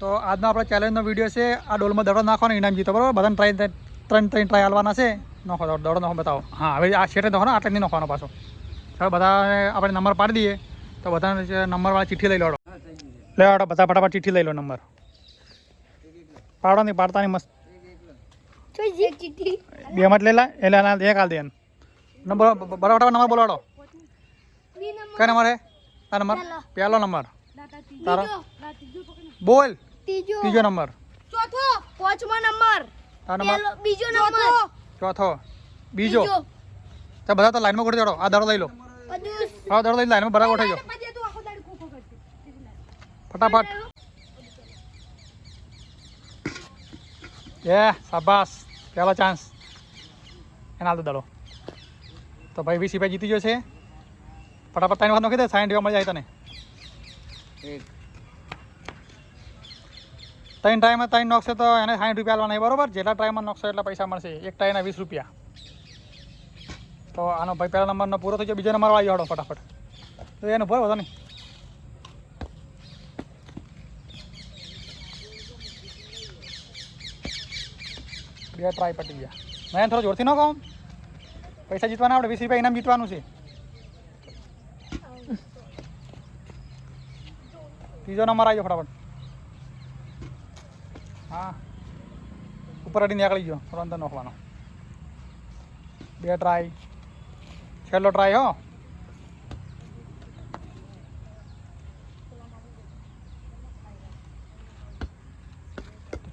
તો આજનો આપણો ચેલેન્જનો વિડીયો છે આ ડોલમાં દડો નાખવાનો ઇનામ જીતો બરાબર બધાને ત્રણ ટ્રાય હાલવાના છે નાખો દડો નાખો બતાવો હા હવે આ શેટે નાખો ને આટલે નહીં નાખવાનો પાછો હવે બધા આપણે નંબર પાડી દઈએ તો બધાને નંબરવાળી ચિઠ્ઠી લઈ લો લેવાડો બધા ફટાફટ ચિઠ્ઠી લઈ લો નંબર પાડો નહીં પાડતા નહીં મસ્ત બે મત લઈ લા એટલે એક હાલ દે નંબર બરાબર નંબર બોલાડો કઈ નંબર હે તારો નંબર પહેલો નંબર તારો બોલ ત્રીજો નંબર ચોથો પાંચમો નંબર તારો નંબર બીજો નંબર ચોથો બીજો તો બધા તો લાઈનમાં ગોઠવી દો આ દડો લઈ લો હા દડો લઈ લાઈનમાં બરાબર ગોઠવી દો ફટાફટ એ શાબાશ પહેલો ચાન્સ એના હાલ દડો તો ભાઈ 20 રૂપિયા જીતી ગયો છે ફટાફટ 3 વખત નાખી દે 60 રૂપિયા મળી જાય તને ત્રણ ટ્રાયમાં 3 નોકશે તો એને 60 રૂપિયા આલવાના બરોબર જેટલા ટ્રાયમાં નોકશો એટલા પૈસા મળશે એક ટ્રાયના 20 રૂપિયા તો આનો ભાઈ પહેલા નંબરનો પૂરો થઈ ગયો બીજો નંબર આવી જાડો ફટાફટ તો એનો ભર વધો નહીં બે ટ્રાય પટી ગયા મેં થોડો જોરથી ન કહું પૈસા જીતવાના આપણે 20 રૂપિયા ઇનામ જીતવાનું છે ત્રીજો નંબર આવી ગયો ફટાફટ હા ઉપર અડીને નીકળી ગયો થોડો અંદર નાખવાનો બે ટ્રાય છેલ્લો ટ્રાય હો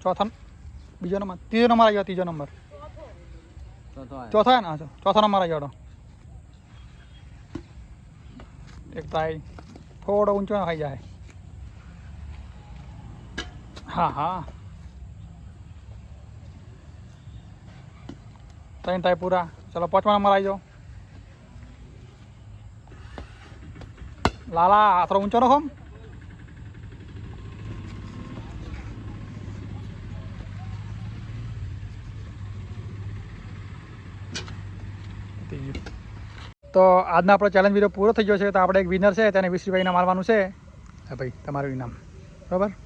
ચોથો બીજો નંબર ત્રીજો નંબર આવી ગયો ત્રીજો નંબર ચોથો હે ને ચોથો નંબર આવી ગયો એક ટ્રાય થોડો ઊંચો ખાઈ જાય હા હા ત્રણ ટ્રાય પૂરા ચલો પાંચમા નંબર આવી જાઓ લાલા થોડો ઊંચો નાખો તો આજનો આપણો ચેલેન્જ વિડીયો પૂરો થઈ ગયો છે તો આપણે એક વિનર છે તેને 20 રૂપિયા ઇનામ મારવાનું છે હા ભાઈ તમારું ઇનામ બરાબર